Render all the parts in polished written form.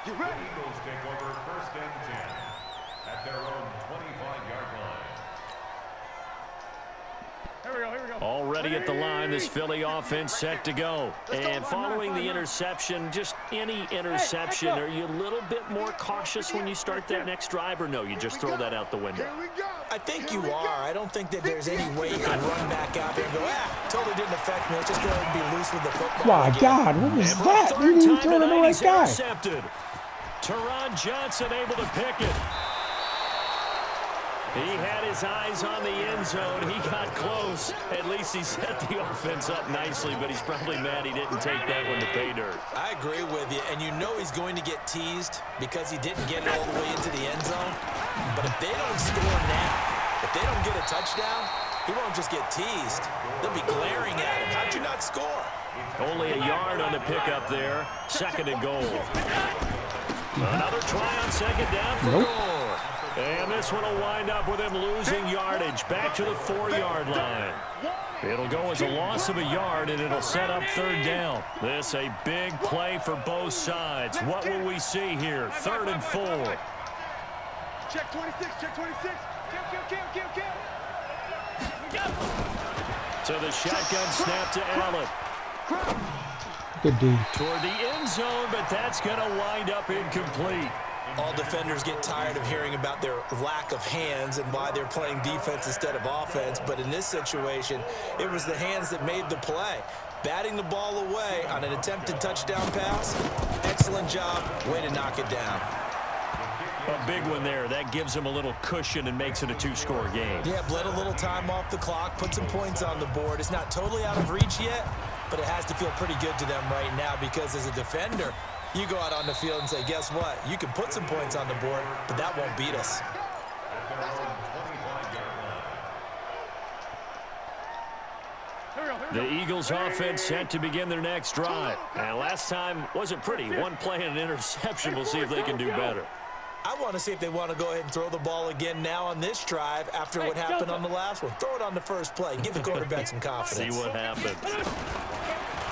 The Eagles take over 1st and 10 at their own 25-yard line. Already at the line, this Philly offense set to go. And following the interception, just any interception, are you a little bit more cautious when you start that next drive, or no, you just throw that out the window? I think you are. I don't think that there's any way you can run back out there and go, totally didn't affect me. Let's just go ahead and be loose with the football. My God, what was that? You didn't even throw to the right guy. Intercepted. Teron Johnson able to pick it. He had his eyes on the end zone. He got close. At least he set the offense up nicely, but he's probably mad he didn't take that one to pay dirt. I agree with you, and you know he's going to get teased because he didn't get it all the way into the end zone. But if they don't score now, if they don't get a touchdown, he won't just get teased. They'll be glaring at him. How'd you not score? Only a yard on the pickup there. 2nd and goal. Another try on 2nd down for Gore. And this one will wind up with him losing yardage back to the 4-yard line. It'll go as a loss of a yard, and it'll set up 3rd down. This a big play for both sides. What will we see here? 3rd and 4. Check 26, check 26. To the shotgun snap to Allen. Good D. Toward the end zone, but that's going to wind up incomplete. All defenders get tired of hearing about their lack of hands and why they're playing defense instead of offense. But in this situation, it was the hands that made the play. Batting the ball away on an attempted touchdown pass. Excellent job. Way to knock it down. A big one there. That gives him a little cushion and makes it a 2-score game. Yeah, bled a little time off the clock, put some points on the board. It's not totally out of reach yet, but it has to feel pretty good to them right now because as a defender, you go out on the field and say, guess what? You can put some points on the board, but that won't beat us. The Eagles offense set to begin their next drive. And last time wasn't pretty. One play and an interception. We'll see if they can do better. I want to see if they want to go ahead and throw the ball again now on this drive after what happened on the last one. Throw it on the first play. Give the quarterback some confidence. See what happens.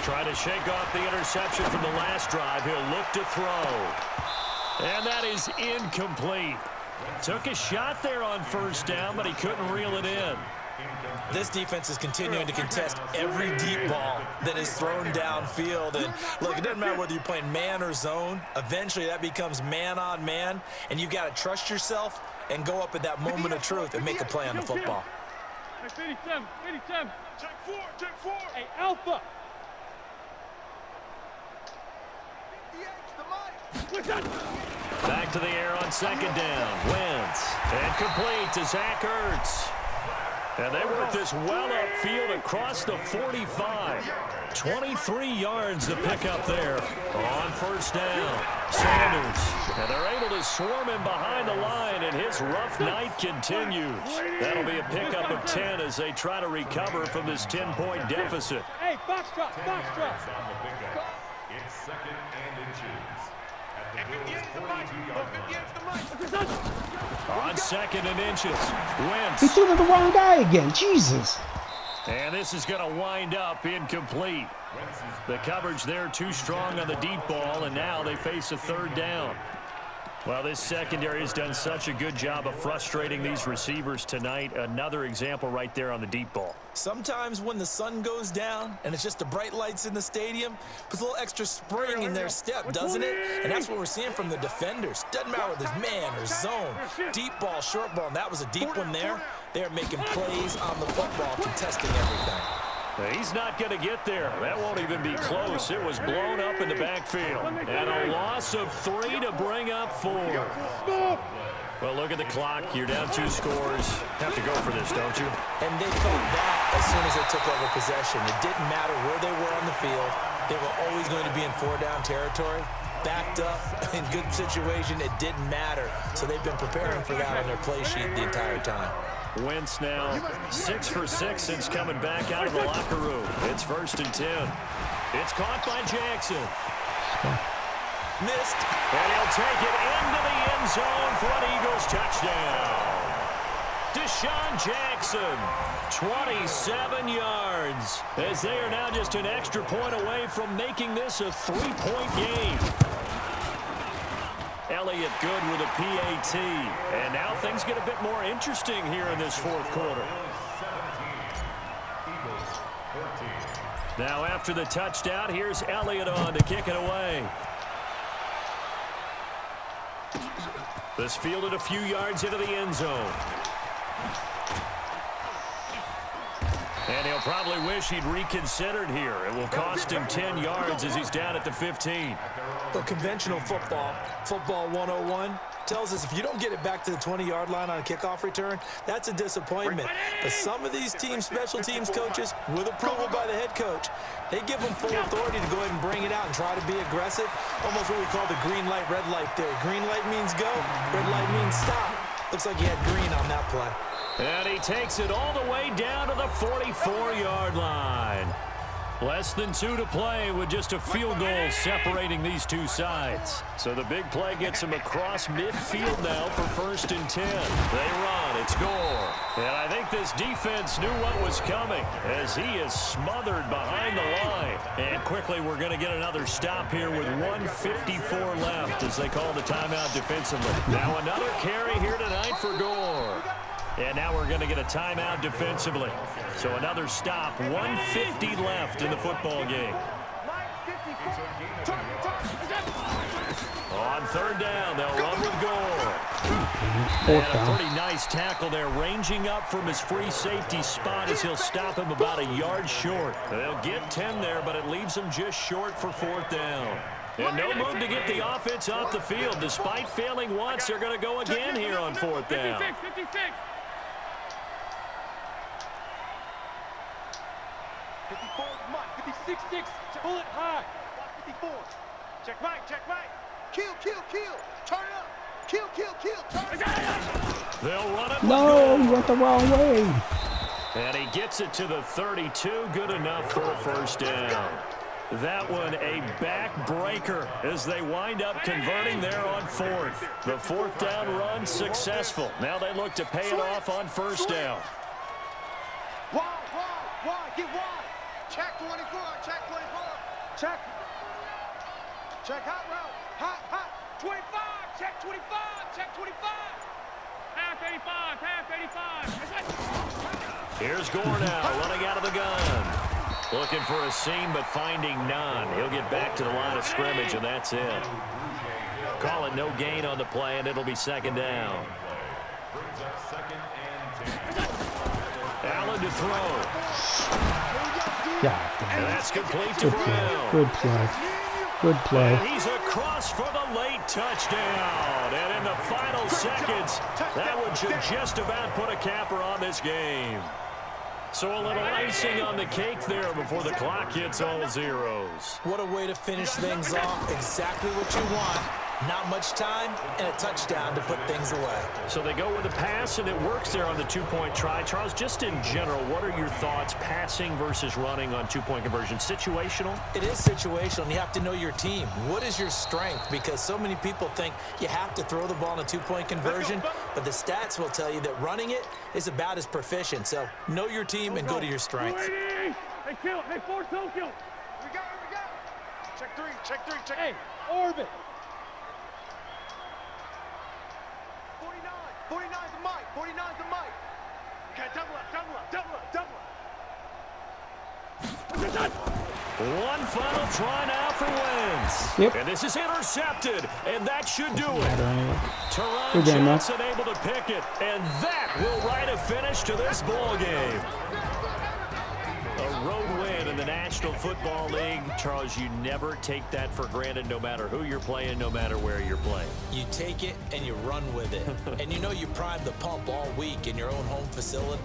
Try to shake off the interception from the last drive. He'll look to throw. And that is incomplete. Took a shot there on 1st down, but he couldn't reel it in. This defense is continuing to contest every deep ball that is thrown downfield. And look, it doesn't matter whether you're playing man or zone. Eventually, that becomes man on man. And you've got to trust yourself and go up at that moment of truth and make a play on the football. 87. Check 4. Hey, Alpha. Back to the air on 2nd down. Wentz. And complete to Zach Ertz. And they work this well upfield across the 45. 23 yards to pick up there on 1st down. Sanders. And they're able to swarm him behind the line, and his rough night continues. That'll be a pickup of 10 as they try to recover from this 10-point deficit. Hey, box drop. It's 2nd and inches. At the 42-yard line. On 2nd and inches. Wentz. He threw to the wrong guy again. Jesus. And this is going to wind up incomplete. The coverage there too strong on the deep ball, and now they face a 3rd down. Well, this secondary has done such a good job of frustrating these receivers tonight. Another example right there on the deep ball. Sometimes when the sun goes down and it's just the bright lights in the stadium, puts a little extra spring in their step, doesn't it? And that's what we're seeing from the defenders. Doesn't matter whether it's man or zone, deep ball, short ball, and that was a deep one there. They're making plays on the football, contesting everything. He's not going to get there. That won't even be close. It was blown up in the backfield. And a loss of 3 to bring up 4. Well, look at the clock. You're down 2 scores. Have to go for this, don't you? And they thought that as soon as they took over possession. It didn't matter where they were on the field. They were always going to be in 4-down territory. Backed up, in good situation, it didn't matter. So they've been preparing for that on their play sheet the entire time. Wentz now 6 for 6 since coming back out of the locker room. It's 1st and 10. It's caught by Jackson. Missed. And he'll take it into the end zone for an Eagles touchdown. Deshaun Jackson, 27 yards, as they are now just an 1 extra point away from making this a 3-point game. Elliott good with a PAT. And now things get a bit more interesting here in this fourth quarter. Now after the touchdown, here's Elliott on to kick it away. This fielded a few yards into the end zone. And he'll probably wish he'd reconsidered here. It will cost him 10 yards as he's down at the 15. The conventional football 101, tells us if you don't get it back to the 20-yard line on a kickoff return, that's a disappointment. But some of these team special teams coaches, with approval by the head coach, they give them full authority to go ahead and bring it out and try to be aggressive. Almost what we call the green light, red light theory. Green light means go, red light means stop. Looks like he had green on that play. And he takes it all the way down to the 44-yard line. Less than 2 to play with just a field goal separating these two sides. So the big play gets him across midfield now for 1st and 10. They run, it's Gore. And I think this defense knew what was coming as he is smothered behind the line. And quickly we're going to get another stop here with 1:54 left as they call the timeout defensively. Now another carry here tonight for Gore. And now we're going to get a timeout defensively. So another stop, 1:50 left in the football game. On 3rd down, they'll run with Gore. And a pretty nice tackle there, ranging up from his free safety spot as he'll stop him about a yard short. They'll get 10 there, but it leaves him just short for 4th down. And no move to get the offense off the field. Despite failing once, they're going to go again here on 4th down. 56, pull it high. 54. Check right. Kill. Turn it up. Kill. Turn it up. They'll run it. No, you went the wrong way. And he gets it to the 32. Good enough for a 1st down. That one a backbreaker as they wind up converting there on 4th. The 4th down run successful. Now they look to pay it off on 1st down. Wide. Get wide. Check 24. Check hot route. Hot. 25. Check 25. Half 85. Here's Gore now running out of the gun. Looking for a seam but finding none. He'll get back to the line of scrimmage and that's it. Call it no gain on the play and it'll be 2nd down. Allen to throw. And that's complete to Brown. Good play. And he's across for the late touchdown. And in the final seconds, that one should just about put a capper on this game. So a little icing on the cake there before the clock hits all zeros. What a way to finish things off. Exactly what you want. Not much time and a touchdown to put things away. So they go with a pass, and it works there on the 2-point try. Charles, just in general, what are your thoughts passing versus running on 2-point conversion? Situational? It is situational, and you have to know your team. What is your strength? Because so many people think you have to throw the ball in a 2-point conversion, but the stats will tell you that running it is about as proficient. So know your team and go to your strengths. Hey, kill. Hey, 4 Tokyo. Here we go. Check 3. Hey, orbit. 49's the mic. Okay, double up. One final try now for Wentz. Yep. And this is intercepted, and that should do it. Good Teron game, man. Johnson able to pick it, and that will write a finish to this ball game. A road win in the National Football League. Charles, you never take that for granted no matter who you're playing, no matter where you're playing. You take it and you run with it. And you know you primed the pump all week in your own home facility.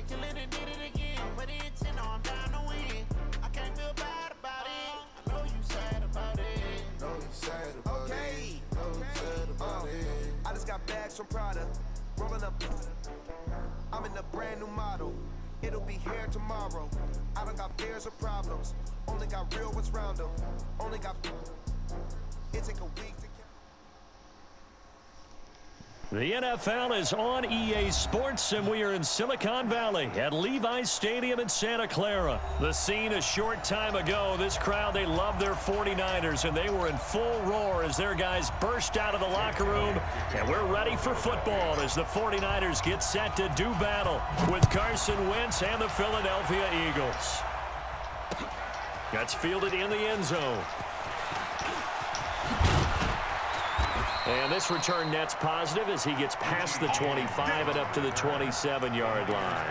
Killing and did it again, but the intent on down to win. I can't feel bad about it. I know you sad about it. got bags from Prada. Rolling up. I'm in a brand new model. It'll be here tomorrow. I don't got fears or problems. Only got real ones round them. Only got. It take a week to. The NFL is on EA Sports, and we are in Silicon Valley at Levi's Stadium in Santa Clara. The scene a short time ago. This crowd, they love their 49ers, and they were in full roar as their guys burst out of the locker room. And we're ready for football as the 49ers get set to do battle with Carson Wentz and the Philadelphia Eagles. That's fielded in the end zone. And this return net's positive as he gets past the 25 and up to the 27-yard line.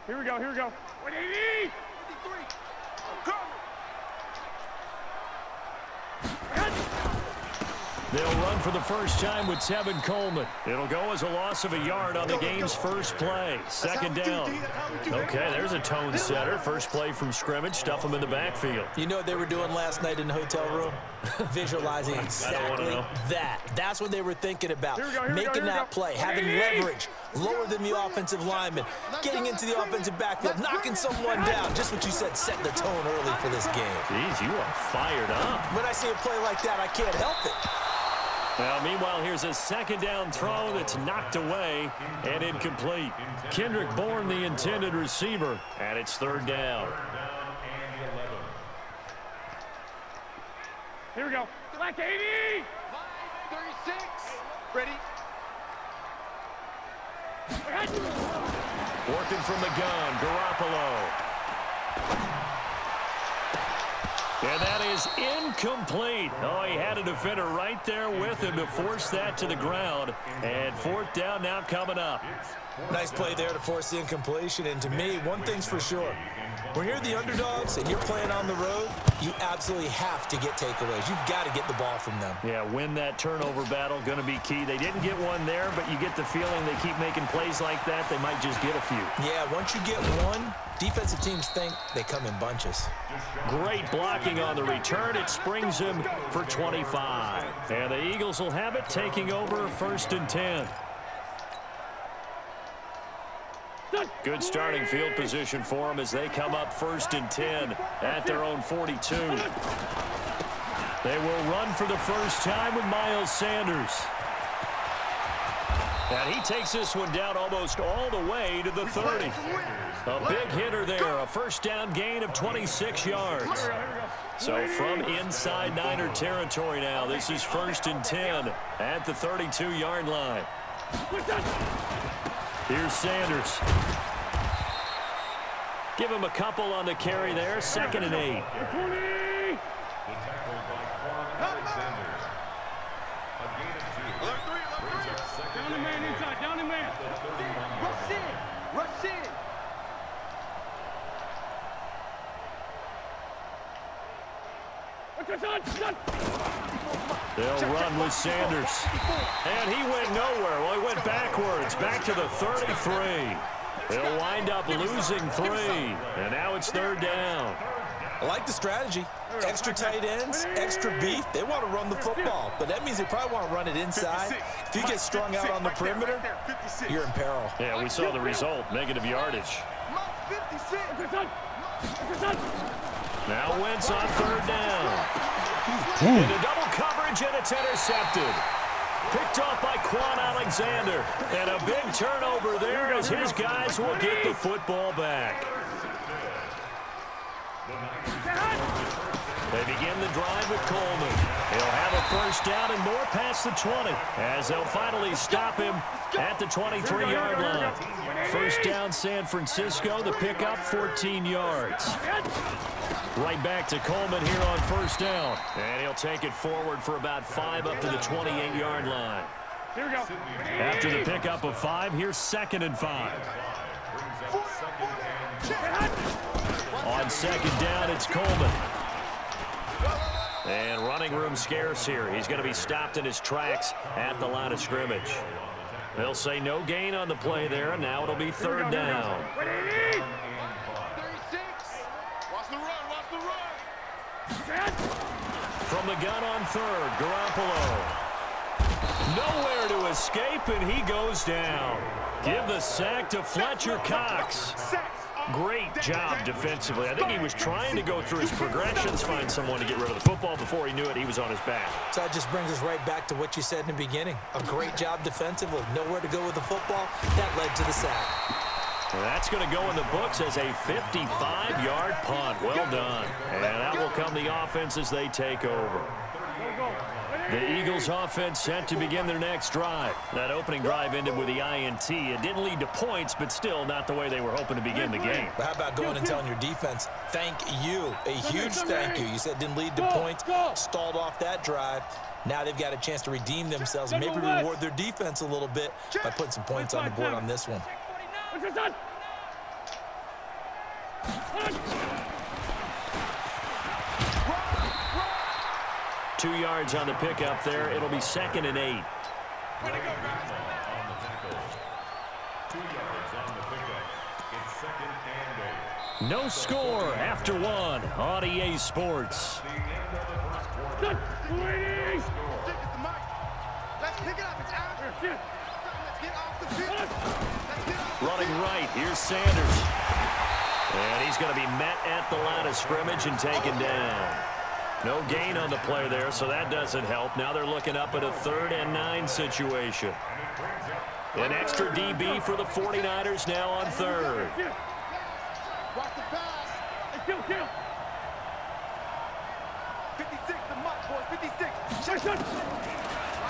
Here we go, here we go. 180! 53! I'm coming! They'll run for the first time with Tevin Coleman. It'll go as a loss of a yard on the game's first play. Second down. Okay, there's a tone setter. First play from scrimmage. Stuff them in the backfield. You know what they were doing last night in the hotel room? Visualizing exactly that. That's what they were thinking about. Making that play, having leverage, lower than the offensive lineman, getting into the offensive backfield, knocking someone down. Just what you said, set the tone early for this game. Jeez, you are fired up. When I see a play like that, I can't help it. Well, meanwhile, here's a second down throw that's knocked away and incomplete. Kendrick Bourne, the intended receiver, and it's third down. Here we go. Black 80! 36! Ready? Working from the gun, Garoppolo. And that is incomplete. Oh, he had a defender right there with him to force that to the ground. And fourth down now coming up. Nice play there to force the incompletion. And to me, one thing's for sure. When you're the underdogs and you're playing on the road, you absolutely have to get takeaways. You've got to get the ball from them. Yeah, win that turnover battle, going to be key. They didn't get one there, but you get the feeling they keep making plays like that, they might just get a few. Yeah, once you get one, defensive teams think they come in bunches. Great blocking on the return. It springs him for 25. And the Eagles will have it, taking over first and 10. Good starting field position for them as they come up first and 10 at their own 42. They will run for the first time with Miles Sanders. And he takes this one down almost all the way to the 30. A big hitter there, a first down gain of 26 yards. So from inside Niner territory now, this is first and 10 at the 32-yard line. Here's Sanders. Give him a couple on the carry there. Second and 8. Down the man inside. Down the man. Rush in. Rush in. They'll run with Sanders. And he went nowhere. Well, he went backwards, back to the 33. They'll wind up losing 3. And now it's third down. I like the strategy. Extra tight ends, extra beef. They want to run the football, but that means they probably want to run it inside. If you get strung out on the perimeter, you're in peril. Yeah, we saw the result, negative yardage. Now Wentz on third down. Into double coverage, and it's intercepted. Picked off by Quan Alexander. And a big turnover there as his guys will get the football back. They begin the drive with Coleman. He'll have a first down and more past the 20 as they'll finally stop him at the 23-yard line. First down San Francisco, the pickup 14 yards. Right back to Coleman here on first down. And he'll take it forward for about 5 up to the 28-yard line. Here we go. After the pickup of 5, here's second and 5. On second down, it's Coleman. And running room scarce here. He's going to be stopped in his tracks at the line of scrimmage. They'll say no gain on the play there, and now it'll be third down. 36. Watch the run, watch the run. From the gun on third, Garoppolo. Nowhere to escape, and he goes down. Give the sack to Fletcher Cox. Great job defensively. I think he was trying to go through his progressions, find someone to get rid of the football. Before he knew it, he was on his back. So that just brings us right back to what you said in the beginning. A great job defensively. Nowhere to go with the football. That led to the sack. Well, that's going to go in the books as a 55-yard punt. Well done. And that will come the offense as they take over. The Eagles offense set to begin their next drive. That opening drive ended with the INT. It didn't lead to points, but still not the way they were hoping to begin the game. But how about going and telling your defense, thank you, a huge thank you. You said it didn't lead to points, stalled off that drive. Now they've got a chance to redeem themselves and maybe reward their defense a little bit by putting some points on the board on this one. 2 yards on the pickup there. It'll be 2nd and 8. On the tackle. 2 yards on the pickup. It's 2nd and 8. No score after one on EA Sports. The end of the first quarter. Let's pick it up. It's out. Let's get off the field. Let's get off the Running field. right, here's Sanders. And he's going to be met at the line of scrimmage and taken down. No gain on the play there, so that doesn't help. Now they're looking up at a 3rd and 9 situation. An extra DB for the 49ers now on 3rd. Watch the pass. Hey, kill. 56, the mark, boys. 56.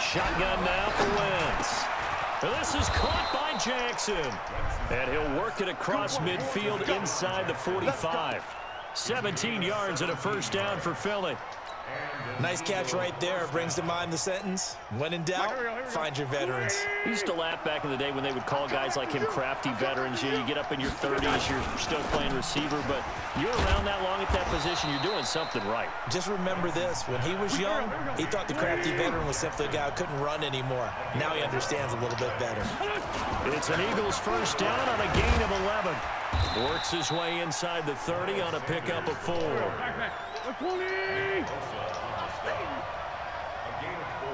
Shotgun now for Wentz. And this is caught by Jackson. And he'll work it across midfield inside the 45. 17 yards and a first down for Philly. Nice catch right there. Brings to mind the sentence, when in doubt, find your veterans. I used to laugh back in the day when they would call guys like him crafty veterans. You get up in your 30s, you're still playing receiver, but you're around that long at that position, you're doing something right. Just remember this, when he was young, he thought the crafty veteran was simply a guy who couldn't run anymore. Now he understands a little bit better. It's an Eagles first down on a gain of 11. Works his way inside the 30 on a pickup of 4. A gain of 4.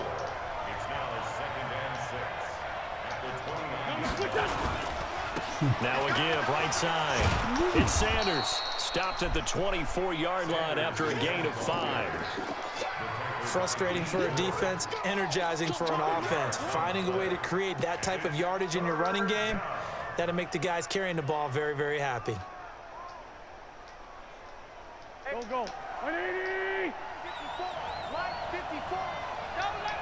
It's now 2nd and 6. At the 29. Now a give right side. It's Sanders. Stopped at the 24-yard line after a gain of 5. Frustrating for a defense, energizing for an offense. Finding a way to create that type of yardage in your running game, that'll make the guys carrying the ball very, very happy. Go. 180. 54. Line 54. Double let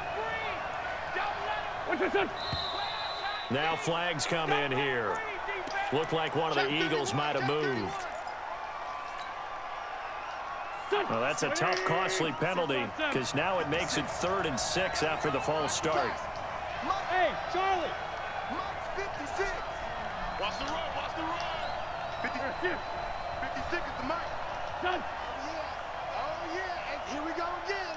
him breathe. Now flags come in here. Looked like one of the Eagles might have moved. Well, that's a tough, costly penalty because now it makes it 3rd and 6 after the false start. Hey, Charlie. Mike's 56. Watch the run. 56 is the mic. Done. Oh, yeah. And here we go again.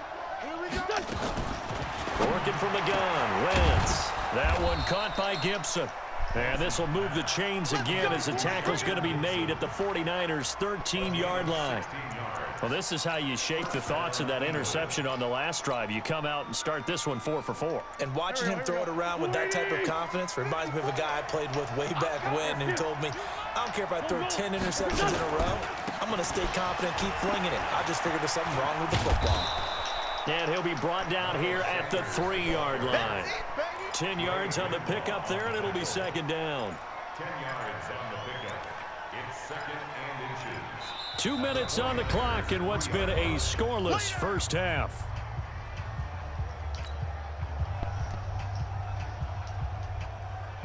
Working from the gun, Wentz. That one caught by Gibson. And this will move the chains again as the tackle's going to be made at the 49ers' 13-yard line. Well, this is how you shape the thoughts of that interception on the last drive. You come out and start this one 4 for 4. And watching him throw it around with that type of confidence reminds me of a guy I played with way back when who told me, I don't care if I throw 10 interceptions in a row. I'm going to stay confident, keep flinging it. I just figured there's something wrong with the football. And he'll be brought down here at the 3-yard line. 10 yards on the pickup there, and it'll be 2nd down. 10 yards on the pickup. It's 2nd and inches. 2 minutes on the clock in what's been a scoreless first half.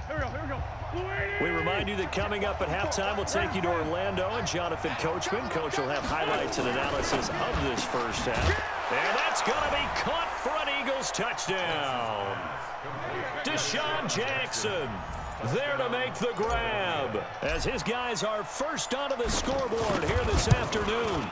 Here we go. We remind you that coming up at halftime, we'll take you to Orlando and Jonathan Coachman. Coach will have highlights and analysis of this first half. And that's going to be caught for an Eagles touchdown. Deshaun Jackson there to make the grab as his guys are first onto the scoreboard here this afternoon.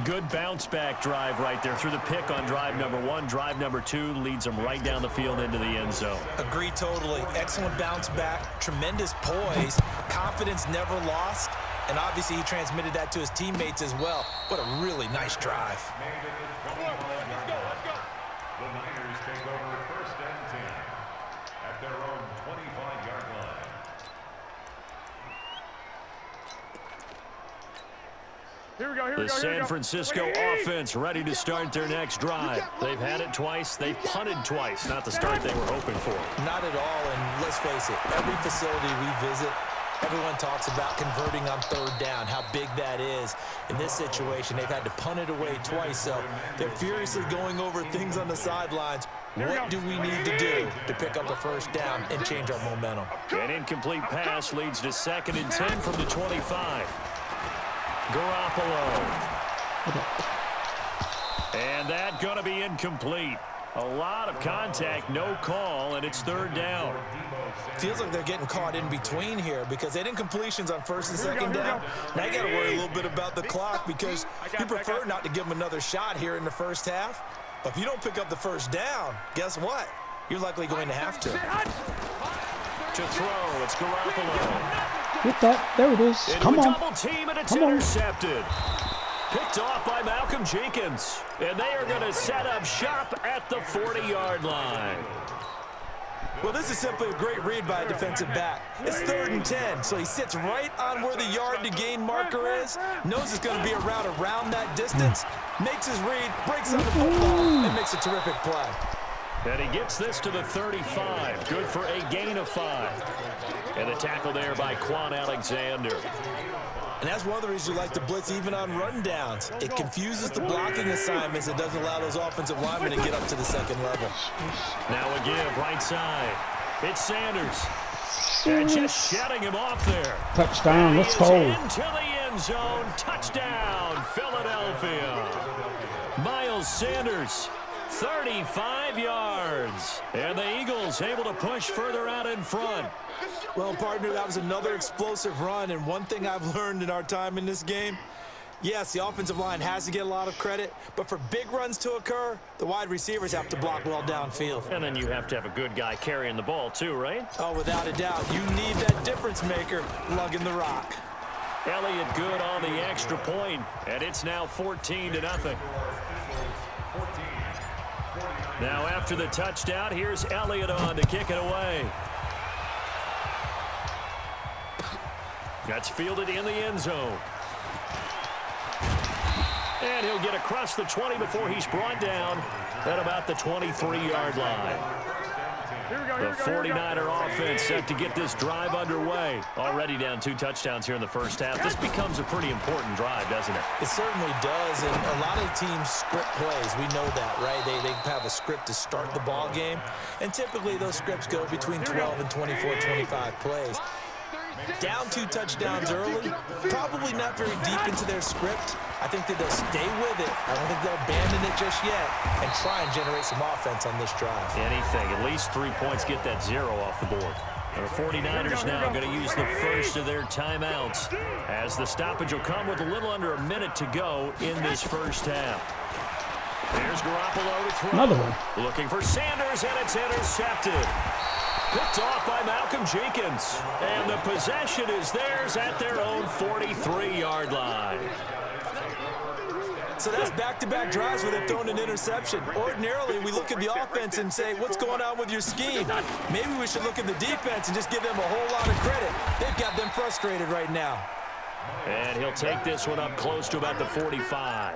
Good bounce-back drive right there through the pick on drive number 1. Drive number 2 leads them right down the field into the end zone. Agree totally. Excellent bounce back, tremendous poise, confidence never lost, and obviously he transmitted that to his teammates as well. What a really nice drive. The Niners take over first and 10 at their own 25-yard line. The San Francisco offense ready to start their next drive. They've had it twice. They've punted twice. Not the start they were hoping for. Not at all, and let's face it, every facility we visit, everyone talks about converting on third down, how big that is. In this situation, they've had to punt it away twice, so they're furiously going over things on the sidelines. What do we need to do to pick up a first down and change our momentum? An incomplete pass leads to 2nd and 10 from the 25. Garoppolo. And that going to be incomplete. A lot of contact, no call, and it's third down. Feels like they're getting caught in between here because they did incompletions on 1st and 2nd down. Now you got to worry a little bit about the clock because you prefer not to give them another shot here in the first half. But if you don't pick up the first down, guess what? You're likely going to have to. To throw, it's Garoppolo. Get that. There it is. Come on. Double team, and it's intercepted. Picked off by Malcolm Jenkins. And they are going to set up shop at the 40-yard line. Well, this is simply a great read by a defensive back. It's 3rd and 10, so he sits right on where the yard-to-gain marker is, knows it's going to be a route around that distance, makes his read, breaks on the football, and makes a terrific play. And he gets this to the 35. Good for a gain of 5. And the tackle there by Quan Alexander. And that's one of the reasons you like to blitz even on rundowns. It confuses the blocking assignments. It doesn't allow those offensive linemen to get up to the second level. Now a give right side. It's Sanders. And just shutting him off there. Touchdown. Let's go. Into the end zone. Touchdown, Philadelphia. Miles Sanders. 35 yards. And the Eagles able to push further out in front. Well, partner, that was another explosive run. And one thing I've learned in our time in this game, yes, the offensive line has to get a lot of credit, but for big runs to occur, the wide receivers have to block well downfield. And then you have to have a good guy carrying the ball too, right? Oh, without a doubt. You need that difference maker lugging the rock. Elliott good on the extra point, and it's now 14-0. Now after the touchdown, here's Elliott on to kick it away. That's fielded in the end zone. And he'll get across the 20 before he's brought down at about the 23-yard line. The 49er offense set to get this drive underway. Already down 2 touchdowns here in the first half. This becomes a pretty important drive, doesn't it? It certainly does, and a lot of teams script plays. We know that, right? They have a script to start the ball game, and typically those scripts go between 12 and 24, 25 plays. Down 2 touchdowns early, probably not very deep into their script. I think that they'll stay with it. I don't think they'll abandon it just yet and try and generate some offense on this drive. Anything. At least 3 points, get that 0 off the board. The 49ers now going to use the first of their timeouts as the stoppage will come with a little under a minute to go in this first half. Here's Garoppolo to throw. Another one. Looking for Sanders, and it's intercepted. Picked off by Malcolm Jenkins. And the possession is theirs at their own 43-yard line. So that's back-to-back drives where they've thrown an interception. Ordinarily, we look at the offense and say, what's going on with your scheme? Maybe we should look at the defense and just give them a whole lot of credit. They've got them frustrated right now. And he'll take this one up close to about the 45.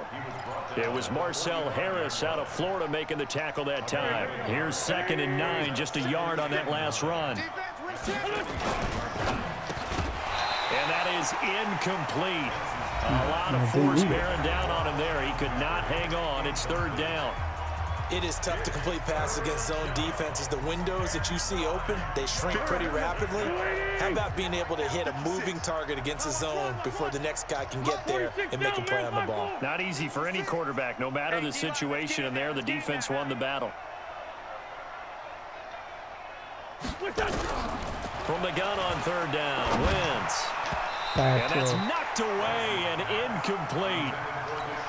It was Marcel Harris out of Florida making the tackle that time. Here's 2nd and 9, just a yard on that last run. And that is incomplete. A lot of force bearing down on him there. He could not hang on. It's 3rd down. It is tough to complete passes against zone defenses. The windows that you see open, they shrink pretty rapidly. How about being able to hit a moving target against a zone before the next guy can get there and make a play on the ball? Not easy for any quarterback, no matter the situation, and there the defense won the battle. From the gun on 3rd down, Wentz. And that's knocked away and incomplete.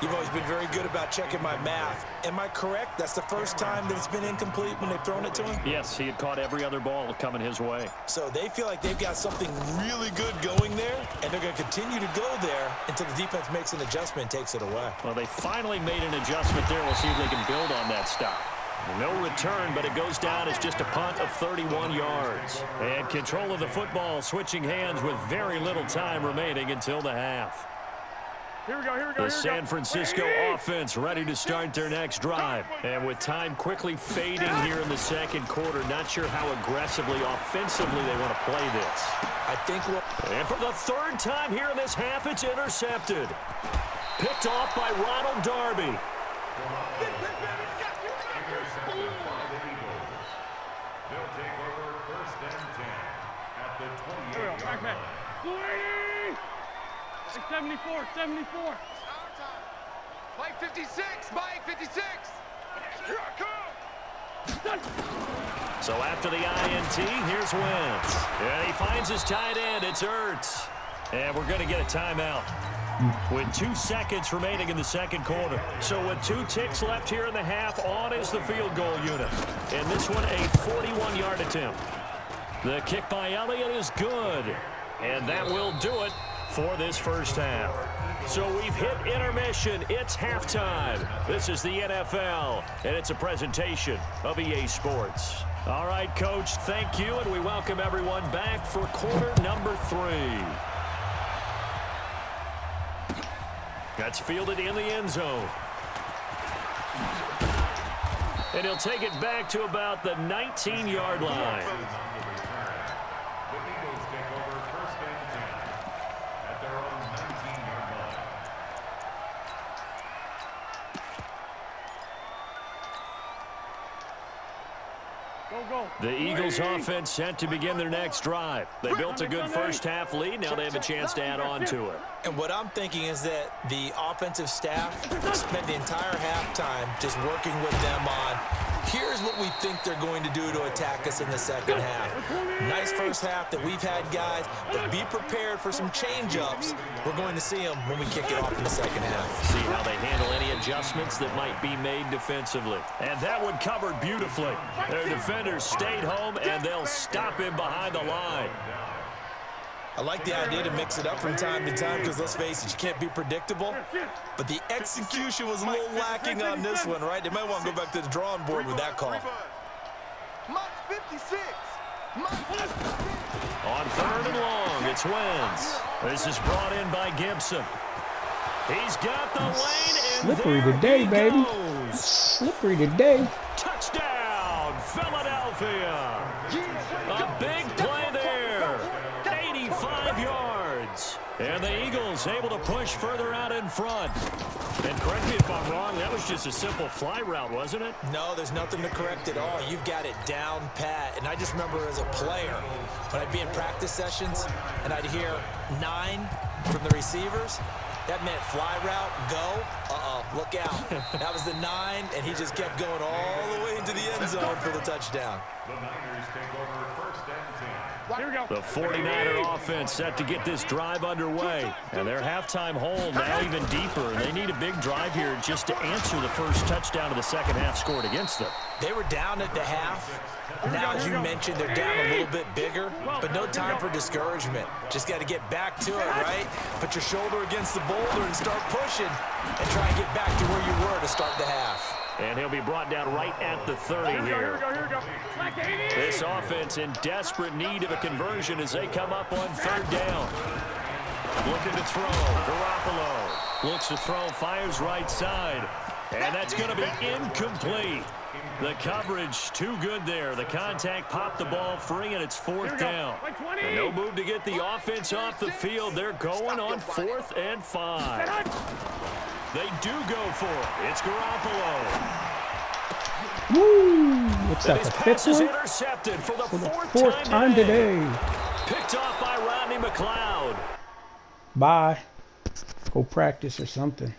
You've always been very good about checking my math. Am I correct? That's the first time that it's been incomplete when they've thrown it to him? Yes, he had caught every other ball coming his way. So they feel like they've got something really good going there, and they're going to continue to go there until the defense makes an adjustment and takes it away. Well, they finally made an adjustment there. We'll see if they can build on that stop. No return, but it goes down as just a punt of 31 yards. And control of the football switching hands with very little time remaining until the half. Here we go. The San Francisco offense ready to start their next drive. And with time quickly fading here in the second quarter, not sure how aggressively, offensively they want to play this. I think we'll... And for the third time here in this half, it's intercepted. Picked off by Ronald Darby. Intercepted by the Eagles. They'll take over first and 10 at the 28-yard line. 74. Mike 56, Mike 56. Here I come. So after the INT, here's Wentz. And he finds his tight end. It's Ertz. And we're going to get a timeout with 2 seconds remaining in the second quarter. So with 2 ticks left here in the half, on is the field goal unit. And this one, a 41-yard attempt. The kick by Elliott is good. And that will do it for this first half. So we've hit intermission. It's halftime. This is the NFL, and it's a presentation of EA Sports. All right, Coach, thank you, and we welcome everyone back for quarter number 3. That's fielded in the end zone. And he'll take it back to about the 19-yard line. The Eagles take over first and 10 at their own 19-yard line. Go. The Eagles offense set to begin their next drive. They built a good first half lead. Now they have a chance to add on to it. And what I'm thinking is that the offensive staff spent the entire halftime just working with them on, here's what we think they're going to do to attack us in the second half. Nice first half that we've had, guys, but be prepared for some change-ups. We're going to see them when we kick it off in the second half. See how they handle any adjustments that might be made defensively. And that one covered beautifully. Their defenders stayed home, and they'll stop him behind the line. I like the idea to mix it up from time to time because, let's face it, you can't be predictable. But the execution was a little lacking on this one, right? They might want to go back to the drawing board with that call. Mike 56. On third and long, it's Wentz. This is brought in by Gibson. He's got the lane, and Slippery there today, he baby. goes. Slippery today. Touchdown, Philadelphia. A big play there. 85 yards. And the Eagles able to push further out in front. And correct me if I'm wrong, that was just a simple fly route, wasn't it? No, there's nothing to correct at all. You've got it down pat. And I just remember as a player, when I'd be in practice sessions and I'd hear 9 from the receivers, that meant fly route, go, look out. That was the 9, and he just kept going all the way into the end zone for the touchdown. The Niners take over first and 10. Here we go. The 49er offense set to get this drive underway. And their halftime hole now even deeper. They need a big drive here just to answer the first touchdown of the second half scored against them. They were down at the half. Now, as you mentioned, they're down a little bit bigger, but no time for discouragement. Just got to get back to it, right? Put your shoulder against the boulder and start pushing and try and get back to where you were to start the half. And he'll be brought down right at the 30 here. Here we go. This offense in desperate need of a conversion as they come up on third down. Looking to throw. Garoppolo looks to throw, fires right side. And that's going to be incomplete. The coverage too good there. The contact popped the ball free, and it's fourth down. And no move to get the offense off the field. They're going on 4th and 5. They do go for it. It's Garoppolo. Woo! What's And that, his the pass fifth is one? intercepted for the Fourth time today. Picked off by Rodney McLeod. Bye. Go practice or something.